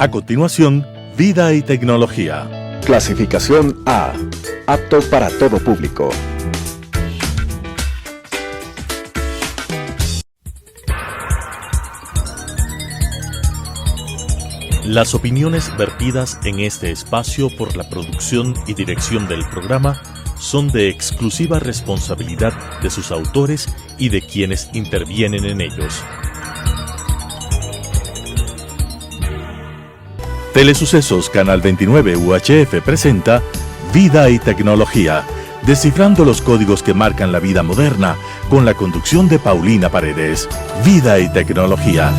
A continuación, Vida y Tecnología. Clasificación A. Apto para todo público. Las opiniones vertidas en este espacio por la producción y dirección del programa son de exclusiva responsabilidad de sus autores y de quienes intervienen en ellos. Telesucesos Canal 29 UHF presenta Vida y Tecnología, descifrando los códigos que marcan la vida moderna, con la conducción de Paulina Paredes. Vida y Tecnología.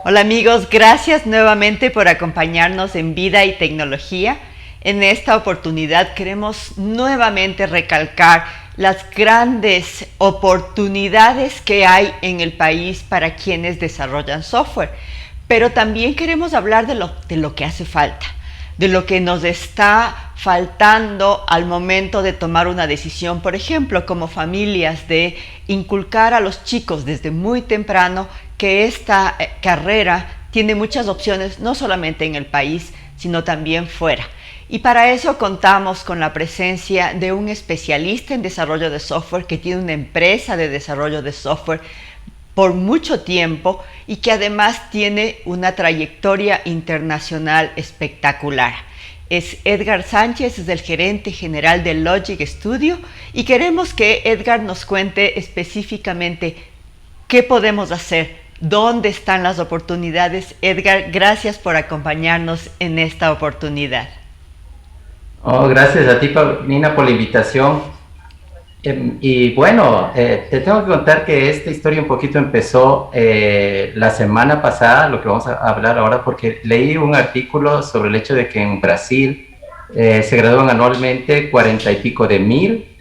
Hola amigos, gracias nuevamente por acompañarnos en Vida y Tecnología. En esta oportunidad queremos nuevamente recalcar las grandes oportunidades que hay en el país para quienes desarrollan software. Pero también queremos hablar de lo que hace falta, de lo que nos está faltando al momento de tomar una decisión, por ejemplo, como familias, de inculcar a los chicos desde muy temprano que esta carrera tiene muchas opciones, no solamente en el país, sino también fuera. Y para eso contamos con la presencia de un especialista en desarrollo de software que tiene una empresa de desarrollo de software por mucho tiempo y que además tiene una trayectoria internacional espectacular. Es Edgar Sánchez, es el gerente general de Logic Studio, y queremos que Edgar nos cuente específicamente qué podemos hacer, dónde están las oportunidades. Edgar, gracias por acompañarnos en esta oportunidad. Gracias a ti, Paulina, por la invitación. Y bueno, te tengo que contar que esta historia un poquito empezó la semana pasada, lo que vamos a hablar ahora, porque leí un artículo sobre el hecho de que en Brasil se gradúan anualmente 40 y pico de mil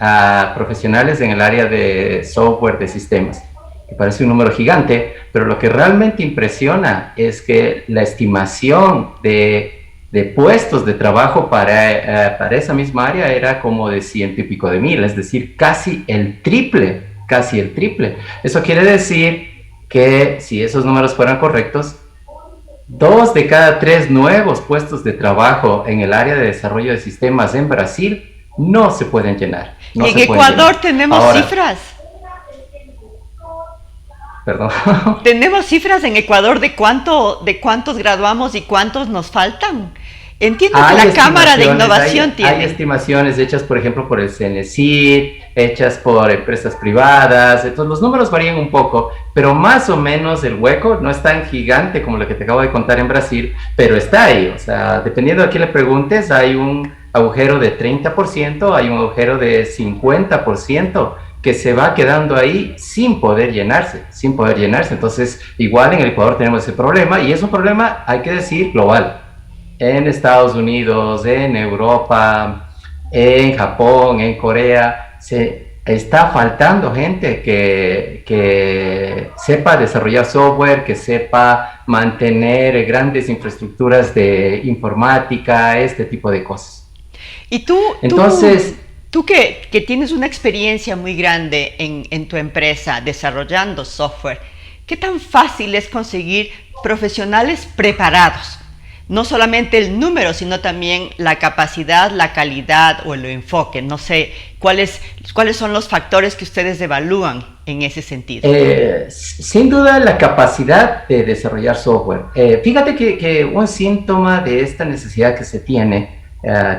profesionales en el área de software de sistemas, que parece un número gigante, pero lo que realmente impresiona es que la estimación de puestos de trabajo para esa misma área era como de 100 y pico de mil, es decir, casi el triple. Eso quiere decir que si esos números fueran correctos, 2 de cada 3 nuevos puestos de trabajo en el área de desarrollo de sistemas en Brasil no se pueden llenar. Y en Ecuador tenemos ahora, cifras. Perdón. Tenemos cifras en Ecuador de cuántos graduamos y cuántos nos faltan. Entiendo que la Cámara de Innovación tiene. Hay estimaciones hechas, por ejemplo, por el CNCID, hechas por empresas privadas. Entonces, los números varían un poco, pero más o menos el hueco no es tan gigante como lo que te acabo de contar en Brasil, pero está ahí. O sea, dependiendo de a quién le preguntes, hay un agujero de 30%, hay un agujero de 50%, que se va quedando ahí sin poder llenarse. Entonces, igual en el Ecuador tenemos ese problema, y es un problema, hay que decir, global. En Estados Unidos, en Europa, en Japón, en Corea, se está faltando gente que sepa desarrollar software, que sepa mantener grandes infraestructuras de informática, este tipo de cosas. Y tú que tienes una experiencia muy grande en tu empresa desarrollando software, ¿qué tan fácil es conseguir profesionales preparados? No solamente el número, sino también la capacidad, la calidad o el enfoque. No sé, ¿cuáles son los factores que ustedes evalúan en ese sentido? Sin duda, la capacidad de desarrollar software. Fíjate que un síntoma de esta necesidad que se tiene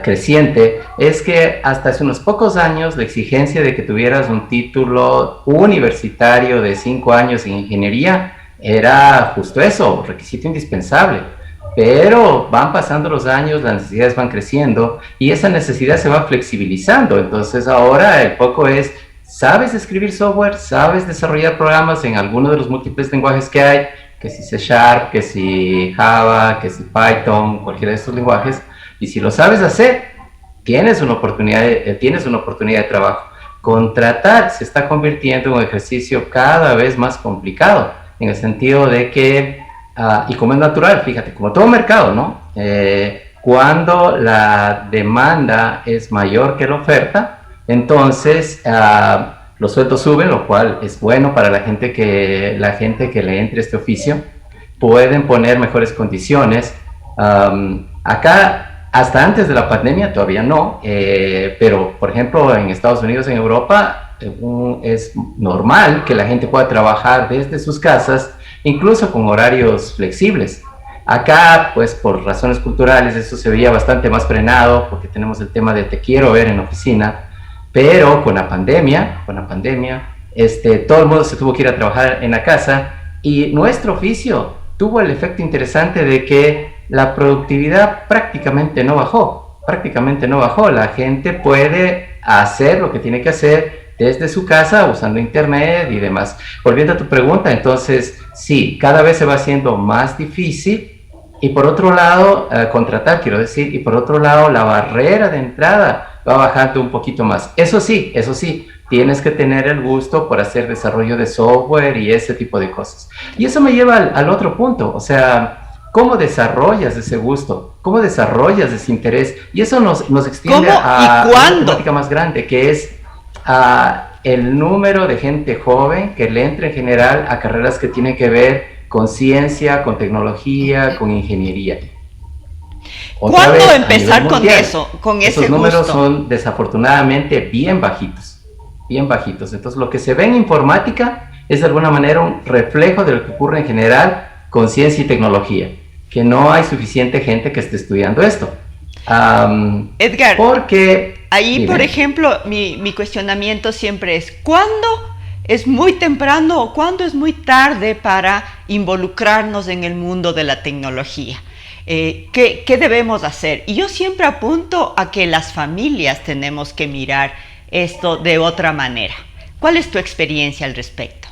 creciente es que hasta hace unos pocos años la exigencia de que tuvieras un título universitario de 5 años en ingeniería era justo eso, requisito indispensable. Pero van pasando los años, las necesidades van creciendo y esa necesidad se va flexibilizando. Entonces ahora el foco es, ¿sabes escribir software? ¿Sabes desarrollar programas en alguno de los múltiples lenguajes que hay? Que si C#, que si Java, que si Python, cualquiera de estos lenguajes. Y si lo sabes hacer, tienes una oportunidad de trabajo. Contratar se está convirtiendo en un ejercicio cada vez más complicado, en el sentido de que y como es natural, fíjate, como todo mercado, ¿no? Cuando la demanda es mayor que la oferta, entonces los sueldos suben, lo cual es bueno para la gente que le entre este oficio, pueden poner mejores condiciones. Acá, hasta antes de la pandemia, todavía no, pero por ejemplo en Estados Unidos, en Europa, es normal que la gente pueda trabajar desde sus casas, incluso con horarios flexibles. Acá, pues por razones culturales, eso se veía bastante más frenado, porque tenemos el tema de te quiero ver en oficina, pero con la pandemia, todo el mundo se tuvo que ir a trabajar en la casa, y nuestro oficio tuvo el efecto interesante de que la productividad prácticamente no bajó, la gente puede hacer lo que tiene que hacer desde su casa, usando internet y demás. Volviendo a tu pregunta, entonces, sí, cada vez se va haciendo más difícil, y por otro lado, contratar, quiero decir, y por otro lado, la barrera de entrada va bajando un poquito más. Eso sí, tienes que tener el gusto por hacer desarrollo de software y ese tipo de cosas. Y eso me lleva al otro punto, o sea, ¿cómo desarrollas ese gusto? ¿Cómo desarrollas ese interés? Y eso nos extiende a una temática más grande, que es el número de gente joven que le entra en general a carreras que tienen que ver con ciencia, con tecnología, con ingeniería. ¿Cuándo empezar con eso, con ese gusto? Esos números son desafortunadamente bien bajitos. Entonces, lo que se ve en informática es de alguna manera un reflejo de lo que ocurre en general con ciencia y tecnología, que no hay suficiente gente que esté estudiando esto. Edgar, porque ahí, dime. por ejemplo, mi cuestionamiento siempre es, ¿cuándo es muy temprano o cuándo es muy tarde para involucrarnos en el mundo de la tecnología? ¿Qué debemos hacer? Y yo siempre apunto a que las familias tenemos que mirar esto de otra manera. ¿Cuál es tu experiencia al respecto?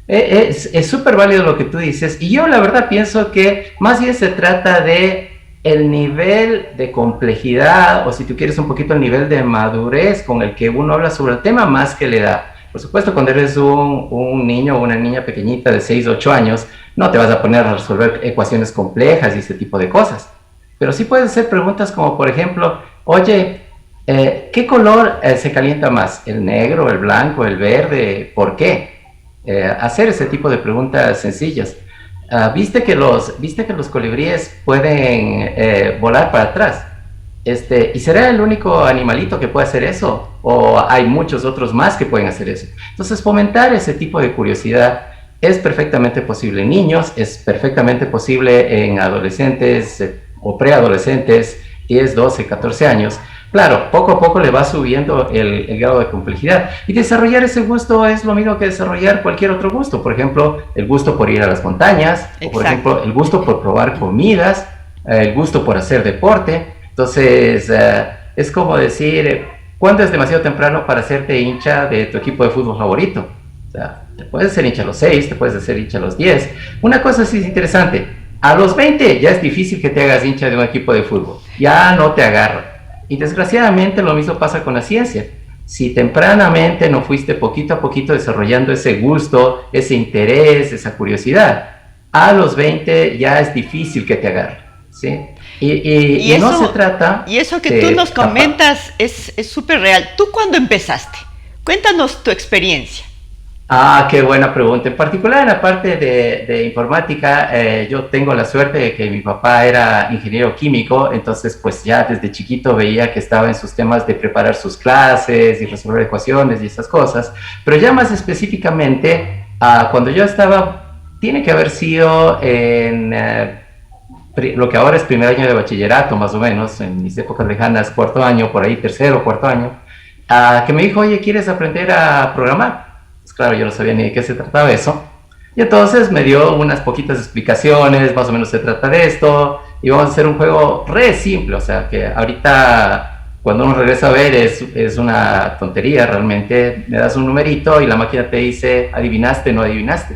Es súper válido lo que tú dices, y yo la verdad pienso que más bien se trata de el nivel de complejidad, o si tú quieres un poquito el nivel de madurez con el que uno habla sobre el tema, más que la edad. Por supuesto, cuando eres un niño o una niña pequeñita de 6 o 8 años, no te vas a poner a resolver ecuaciones complejas y ese tipo de cosas. Pero sí puedes hacer preguntas como, por ejemplo, oye, ¿qué color se calienta más? ¿El negro, el blanco, el verde? ¿Por qué? Hacer ese tipo de preguntas sencillas. ¿Viste que los colibríes pueden volar para atrás? ¿Y será el único animalito que puede hacer eso? ¿O hay muchos otros más que pueden hacer eso? Entonces, fomentar ese tipo de curiosidad es perfectamente posible en niños, es perfectamente posible en adolescentes o preadolescentes, 10, 12, 14 años. Claro, poco a poco le va subiendo el grado de complejidad. Y desarrollar ese gusto es lo mismo que desarrollar cualquier otro gusto. Por ejemplo, el gusto por ir a las montañas, o por ejemplo, el gusto por probar comidas, el gusto por hacer deporte. Entonces, es como decir, ¿cuándo es demasiado temprano para hacerte hincha de tu equipo de fútbol favorito? O sea, te puedes hacer hincha a los 6, te puedes hacer hincha a los 10. Una cosa sí es interesante, a los 20 ya es difícil que te hagas hincha de un equipo de fútbol, ya no te agarra. Y desgraciadamente lo mismo pasa con la ciencia. Si tempranamente no fuiste poquito a poquito desarrollando ese gusto, ese interés, esa curiosidad, a los 20 ya es difícil que te agarre, ¿sí? Y eso, no se trata... Y eso que tú nos comentas es súper real. ¿Tú cuándo empezaste? Cuéntanos tu experiencia. Qué buena pregunta. En particular en la parte de informática, yo tengo la suerte de que mi papá era ingeniero químico, entonces pues ya desde chiquito veía que estaba en sus temas de preparar sus clases y resolver ecuaciones y esas cosas, pero ya más específicamente, cuando yo estaba, tiene que haber sido en lo que ahora es primer año de bachillerato, más o menos, en mis épocas lejanas, cuarto año, por ahí tercero, cuarto año, que me dijo, oye, ¿quieres aprender a programar? Pues claro, yo no sabía ni de qué se trataba eso. Y entonces me dio unas poquitas explicaciones, más o menos se trata de esto, y vamos a hacer un juego re simple, o sea, que ahorita cuando uno regresa a ver es una tontería realmente, me das un numerito y la máquina te dice, ¿adivinaste o no adivinaste?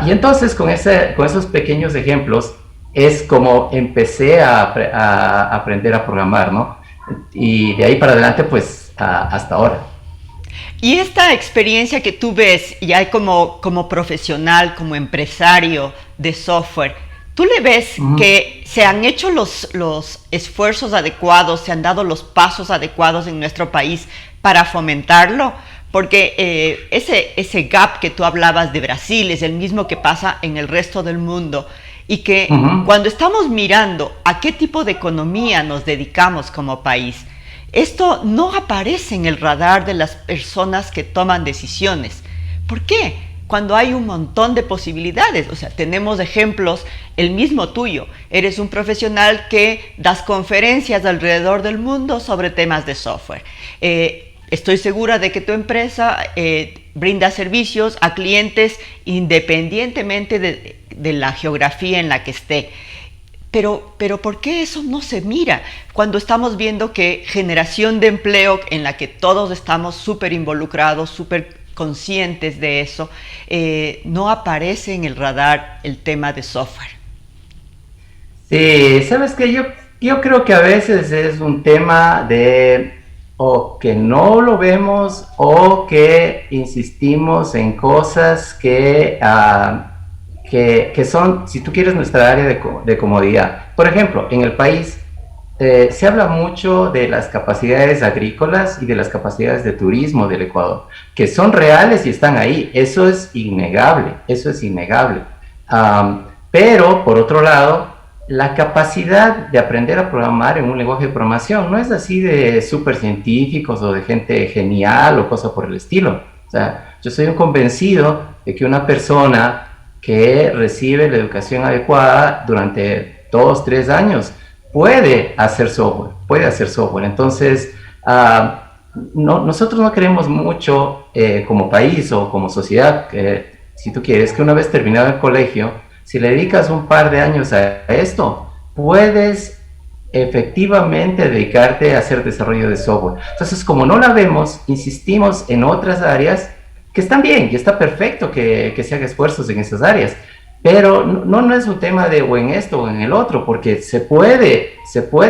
Y entonces con esos pequeños ejemplos es como empecé a aprender a programar, ¿no? Y de ahí para adelante, pues, hasta ahora. Y esta experiencia que tú ves ya como profesional, como empresario de software, ¿tú le ves que se han hecho los esfuerzos adecuados, se han dado los pasos adecuados en nuestro país para fomentarlo? porque ese gap que tú hablabas de Brasil es el mismo que pasa en el resto del mundo, y que cuando estamos mirando a qué tipo de economía nos dedicamos como país, esto no aparece en el radar de las personas que toman decisiones. ¿Por qué? Cuando hay un montón de posibilidades. O sea, tenemos ejemplos, el mismo tuyo. Eres un profesional que das conferencias alrededor del mundo sobre temas de software. Estoy segura de que tu empresa brinda servicios a clientes independientemente de la geografía en la que esté. Pero ¿por qué eso no se mira cuando estamos viendo que generación de empleo en la que todos estamos súper involucrados, súper conscientes de eso, no aparece en el radar el tema de software? Sí, sabes que yo creo que a veces es un tema de o que no lo vemos o que insistimos en cosas que son, si tú quieres, nuestra área de comodidad. Por ejemplo, en el país se habla mucho de las capacidades agrícolas y de las capacidades de turismo del Ecuador, que son reales y están ahí. Eso es innegable, eso es innegable. Pero, por otro lado, la capacidad de aprender a programar en un lenguaje de programación no es así de súper científicos o de gente genial o cosa por el estilo. O sea, yo soy un convencido de que una persona que recibe la educación adecuada durante 2, 3 años puede hacer software. Entonces, nosotros no queremos mucho como país o como sociedad, si tú quieres, que una vez terminado el colegio, si le dedicas un par de años a esto, puedes efectivamente dedicarte a hacer desarrollo de software. Entonces, como no la vemos, insistimos en otras áreas que están bien y está perfecto que se haga esfuerzos en esas áreas, pero no es un tema de o en esto o en el otro, porque se puede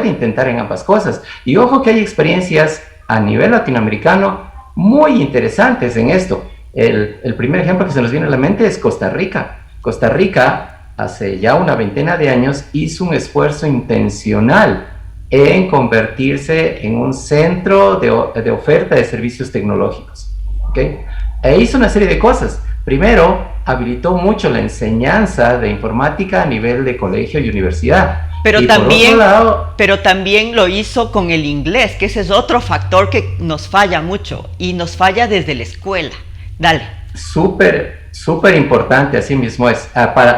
intentar en ambas cosas. Y ojo que hay experiencias a nivel latinoamericano muy interesantes en esto. El primer ejemplo que se nos viene a la mente es Costa Rica. Costa Rica, hace ya una veintena de años, hizo un esfuerzo intencional en convertirse en un centro de oferta de servicios tecnológicos. ¿Okay? E hizo una serie de cosas. Primero, habilitó mucho la enseñanza de informática a nivel de colegio y universidad. Pero también lo hizo con el inglés, que ese es otro factor que nos falla mucho y nos falla desde la escuela. Dale. Súper importante, así mismo es,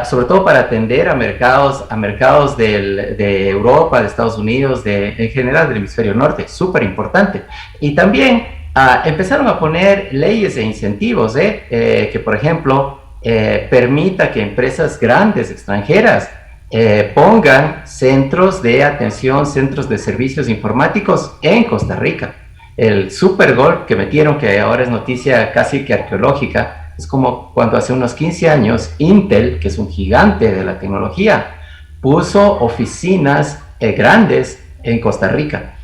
sobre todo para atender a mercados de Europa, de Estados Unidos, en general del hemisferio norte, súper importante. Y también empezaron a poner leyes e incentivos, que por ejemplo permita que empresas grandes extranjeras pongan centros de atención, centros de servicios informáticos en Costa Rica. El super gol que metieron, que ahora es noticia casi que arqueológica, es como cuando hace unos 15 años Intel, que es un gigante de la tecnología, puso oficinas grandes en Costa Rica.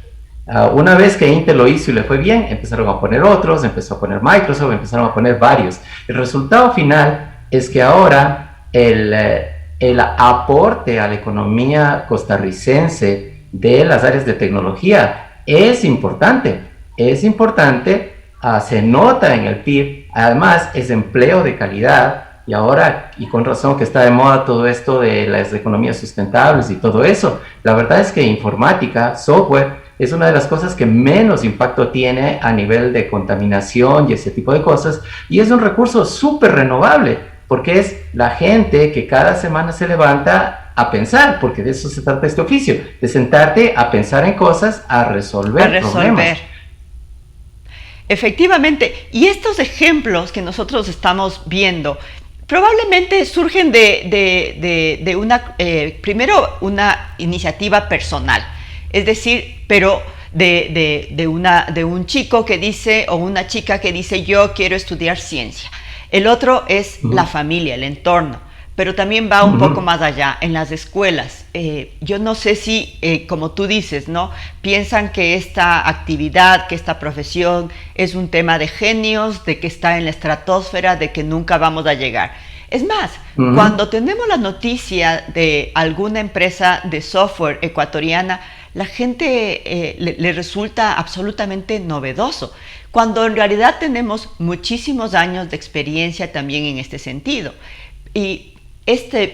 Una vez que Intel lo hizo y le fue bien, empezaron a poner otros, empezó a poner Microsoft, empezaron a poner varios. El resultado final es que ahora el aporte a la economía costarricense de las áreas de tecnología es importante, se nota en el PIB, además es empleo de calidad, y ahora, y con razón que está de moda todo esto de las economías sustentables y todo eso, la verdad es que informática, software, es una de las cosas que menos impacto tiene a nivel de contaminación y ese tipo de cosas, y es un recurso súper renovable, porque es la gente que cada semana se levanta a pensar, porque de eso se trata este oficio, de sentarte a pensar en cosas, a resolver problemas. Efectivamente, y estos ejemplos que nosotros estamos viendo probablemente surgen de primero una iniciativa personal, es decir, pero de un chico que dice o una chica que dice yo quiero estudiar ciencia. El otro es la familia, el entorno, pero también va un poco más allá, en las escuelas. Yo no sé si, como tú dices, ¿no? Piensan que esta actividad, que esta profesión es un tema de genios, de que está en la estratosfera, de que nunca vamos a llegar. Es más, cuando tenemos la noticia de alguna empresa de software ecuatoriana, la gente le resulta absolutamente novedoso. cuando en realidad tenemos muchísimos años de experiencia también en este sentido. Y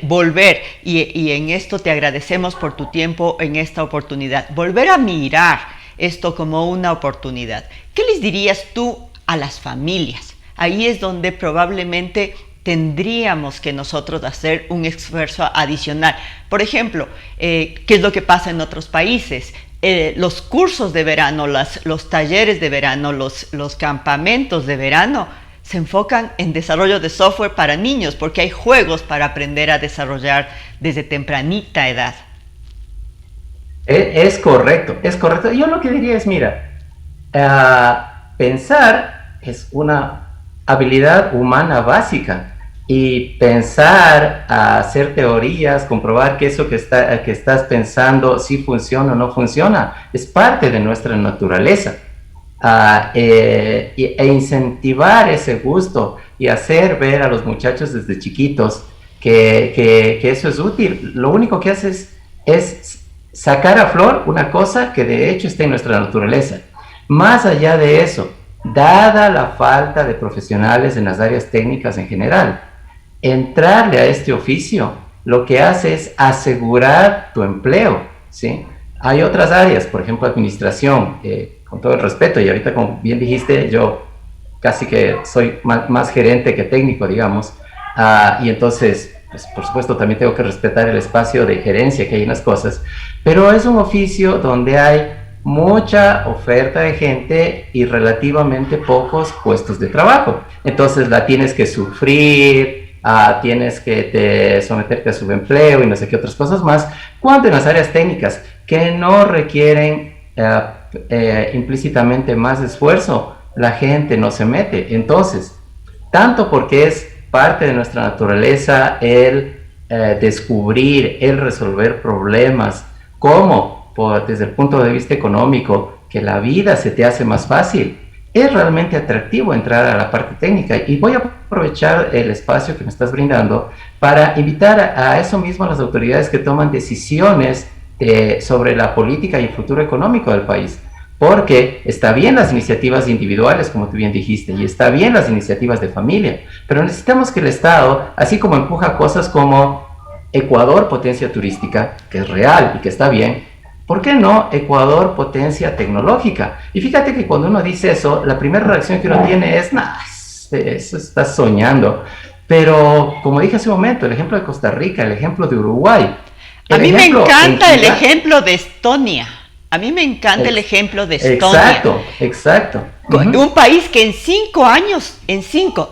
volver, y en esto te agradecemos por tu tiempo en esta oportunidad, volver a mirar esto como una oportunidad. ¿Qué les dirías tú a las familias? Ahí es donde probablemente tendríamos que nosotros hacer un esfuerzo adicional. Por ejemplo, ¿qué es lo que pasa en otros países? Los cursos de verano, los talleres de verano, los campamentos de verano se enfocan en desarrollo de software para niños, porque hay juegos para aprender a desarrollar desde tempranita edad. Es correcto, es correcto. Yo lo que diría es, mira, pensar es una habilidad humana básica, y pensar, hacer teorías, comprobar que eso que estás pensando si funciona o no funciona, es parte de nuestra naturaleza. E incentivar ese gusto y hacer ver a los muchachos desde chiquitos que eso es útil. Lo único que haces es sacar a flor una cosa que de hecho está en nuestra naturaleza. Más allá de eso, dada la falta de profesionales en las áreas técnicas en general, entrarle a este oficio lo que hace es asegurar tu empleo, ¿sí? Hay otras áreas, por ejemplo, administración, con todo el respeto, y ahorita como bien dijiste, yo casi que soy más gerente que técnico, digamos, y entonces, pues, por supuesto, también tengo que respetar el espacio de gerencia que hay en las cosas, pero es un oficio donde hay mucha oferta de gente y relativamente pocos puestos de trabajo. Entonces la tienes que sufrir, tienes que someterte a subempleo y no sé qué otras cosas más, cuando en las áreas técnicas que no requieren implícitamente más esfuerzo, la gente no se mete. Entonces, tanto porque es parte de nuestra naturaleza el descubrir, el resolver problemas, como desde el punto de vista económico, que la vida se te hace más fácil, es realmente atractivo entrar a la parte técnica. Y voy a aprovechar el espacio que me estás brindando para invitar a eso mismo a las autoridades que toman decisiones sobre la política y el futuro económico del país. Porque está bien las iniciativas individuales, como tú bien dijiste, y está bien las iniciativas de familia, pero necesitamos que el Estado, así como empuja cosas como Ecuador potencia turística, que es real y que está bien, ¿por qué no Ecuador potencia tecnológica? Y fíjate que cuando uno dice eso, la primera reacción que uno tiene es, nah, eso estás soñando. Pero, como dije hace un momento, el ejemplo de Costa Rica, el ejemplo de Uruguay. A mí me encanta el ejemplo de Estonia. A mí me encanta el ejemplo de Estonia. Exacto. Un país que en 5 años,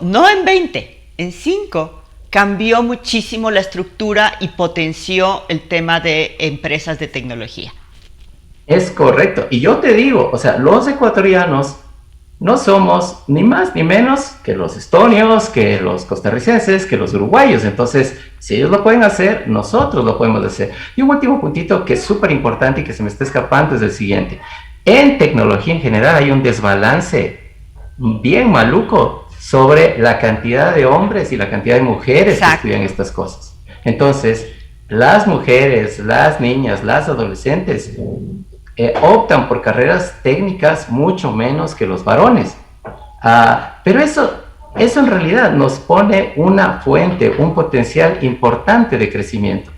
no en 20, en 5, cambió muchísimo la estructura y potenció el tema de empresas de tecnología. Es correcto. Y yo te digo, o sea, los ecuatorianos no somos ni más ni menos que los estonios, que los costarricenses, que los uruguayos. Entonces, si ellos lo pueden hacer, nosotros lo podemos hacer. Y un último puntito que es súper importante y que se me está escapando es el siguiente. En tecnología en general hay un desbalance bien maluco sobre la cantidad de hombres y la cantidad de mujeres que estudian estas cosas. Entonces, las mujeres, las niñas, las adolescentes optan por carreras técnicas mucho menos que los varones. Pero eso en realidad nos pone una fuente, un potencial importante de crecimiento.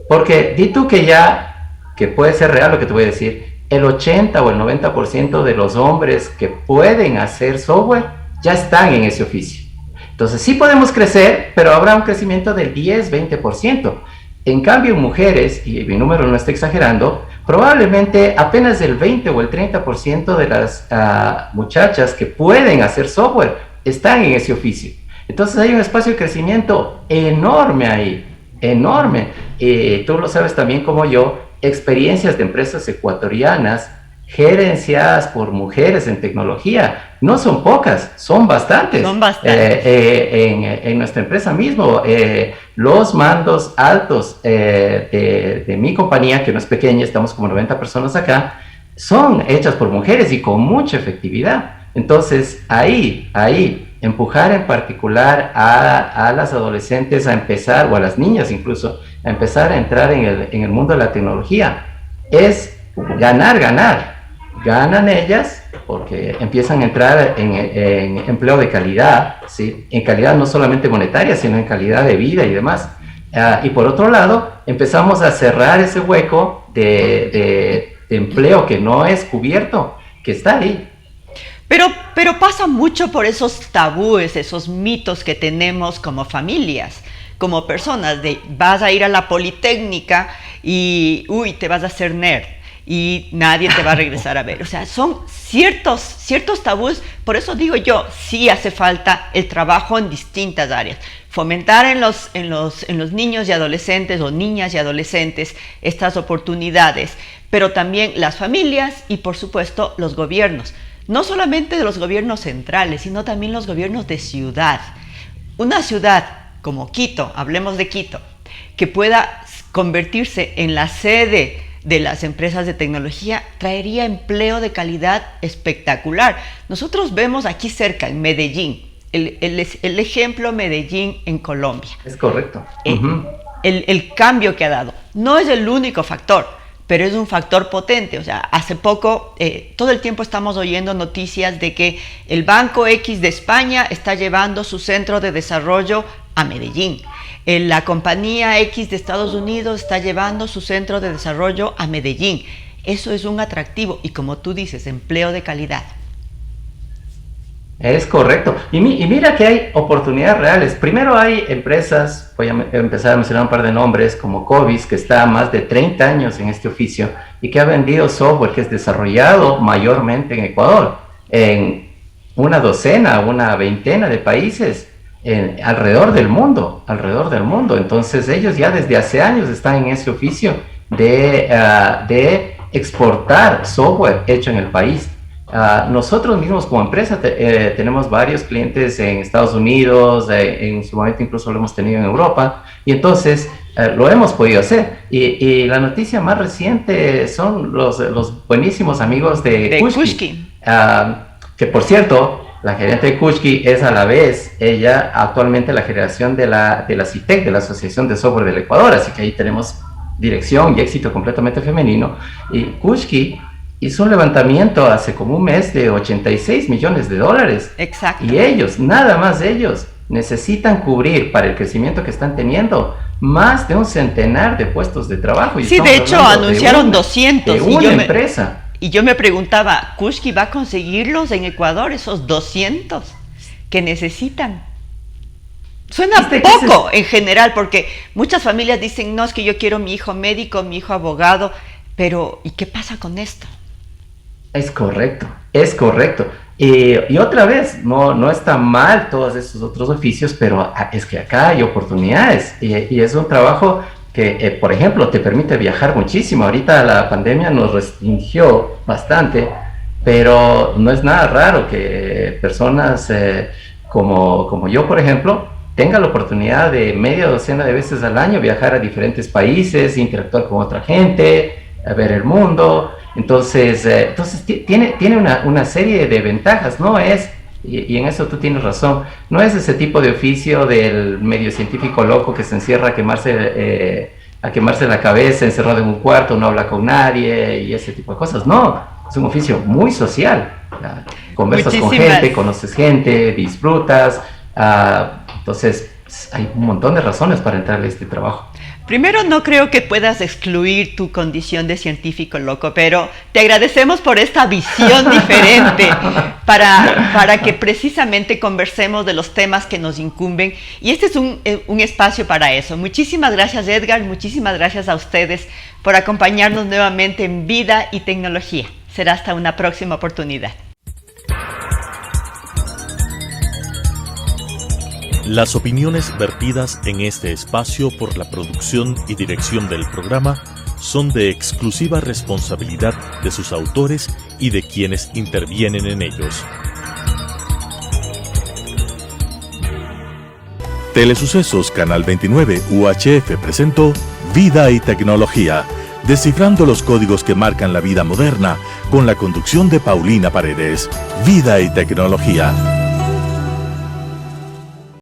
Porque di tú que puede ser real lo que te voy a decir, el 80 o el 90% de los hombres que pueden hacer software ya están en ese oficio. Entonces sí podemos crecer, pero habrá un crecimiento del 10-20%. En cambio, mujeres, y mi número no está exagerando, probablemente apenas el 20 o el 30% de las muchachas que pueden hacer software están en ese oficio. Entonces hay un espacio de crecimiento enorme ahí, enorme. Tú lo sabes también como yo, experiencias de empresas ecuatorianas gerenciadas por mujeres en tecnología, no son pocas, son bastantes. Son bastantes. En nuestra empresa mismo, los mandos altos de mi compañía, que no es pequeña, estamos como 90 personas acá, son hechas por mujeres y con mucha efectividad. Entonces, ahí, empujar en particular a las adolescentes a empezar, o a las niñas incluso, a empezar a entrar en el mundo de la tecnología, es ganar. Ganan ellas, porque empiezan a entrar en empleo de calidad, ¿sí? En calidad no solamente monetaria, sino en calidad de vida y demás. Y por otro lado, empezamos a cerrar ese hueco de empleo que no es cubierto, que está ahí. Pero pasa mucho por esos tabúes, esos mitos que tenemos como familias, como personas, de vas a ir a la Politécnica y, te vas a hacer nerd y nadie te va a regresar a ver. O sea, son ciertos tabúes. Por eso digo yo, sí hace falta el trabajo en distintas áreas. Fomentar en los niños y adolescentes o niñas y adolescentes estas oportunidades, pero también las familias y, por supuesto, los gobiernos. No solamente de los gobiernos centrales, sino también los gobiernos de ciudad. Una ciudad como Quito, hablemos de Quito, que pueda convertirse en la sede de las empresas de tecnología, traería empleo de calidad espectacular. Nosotros vemos aquí cerca, en Medellín, el ejemplo Medellín en Colombia. Es correcto. El cambio que ha dado. No es el único factor, pero es un factor potente. O sea, hace poco, todo el tiempo estamos oyendo noticias de que el Banco X de España está llevando su centro de desarrollo a Medellín. La compañía X de Estados Unidos está llevando su centro de desarrollo a Medellín. Eso es un atractivo y, como tú dices, empleo de calidad. Es correcto. Y mira que hay oportunidades reales. Primero hay empresas, voy a empezar a mencionar un par de nombres, como Cobis, que está más de 30 años en este oficio y que ha vendido software que es desarrollado mayormente en Ecuador, en una docena, una veintena de países alrededor del mundo. Entonces ellos ya desde hace años están en ese oficio de exportar software hecho en el país. Nosotros mismos como empresa tenemos varios clientes en Estados Unidos, en su momento incluso lo hemos tenido en Europa, y entonces lo hemos podido hacer. Y la noticia más reciente son los buenísimos amigos de Kushki. Que por cierto, la gerente de Kushki es a la vez, ella actualmente la generación de la CITEC, de la Asociación de Software del Ecuador, así que ahí tenemos dirección y éxito completamente femenino. Y Kushki hizo un levantamiento hace como un mes de $86 millones. Exacto. Y ellos, nada más ellos, necesitan cubrir para el crecimiento que están teniendo más de un centenar de puestos de trabajo. Y sí, de hecho anunciaron 200. De una empresa. Y yo me preguntaba, ¿Kushki va a conseguirlos en Ecuador, esos 200 que necesitan? Suena poco en general, porque muchas familias dicen, no, es que yo quiero mi hijo médico, mi hijo abogado, pero ¿y qué pasa con esto? Es correcto. Y otra vez, no está mal todos esos otros oficios, pero es que acá hay oportunidades y es un trabajo que, por ejemplo, te permite viajar muchísimo. Ahorita la pandemia nos restringió bastante, pero no es nada raro que personas como yo, por ejemplo, tengan la oportunidad de media docena de veces al año viajar a diferentes países, interactuar con otra gente, a ver el mundo. Entonces tiene una serie de ventajas. No es, y en eso tú tienes razón, no es ese tipo de oficio del medio científico loco que se encierra a quemarse la cabeza, encerrado en un cuarto, no habla con nadie y ese tipo de cosas. No, es un oficio muy social. Conversas con gente, conoces gente, disfrutas. Entonces hay un montón de razones para entrar a este trabajo. Primero, no creo que puedas excluir tu condición de científico loco, pero te agradecemos por esta visión diferente para que precisamente conversemos de los temas que nos incumben. Y este es un espacio para eso. Muchísimas gracias, Edgar. Muchísimas gracias a ustedes por acompañarnos nuevamente en Vida y Tecnología. Será hasta una próxima oportunidad. Las opiniones vertidas en este espacio por la producción y dirección del programa son de exclusiva responsabilidad de sus autores y de quienes intervienen en ellos. Telesucesos Canal 29 UHF presentó Vida y Tecnología, descifrando los códigos que marcan la vida moderna, con la conducción de Paulina Paredes. Vida y Tecnología.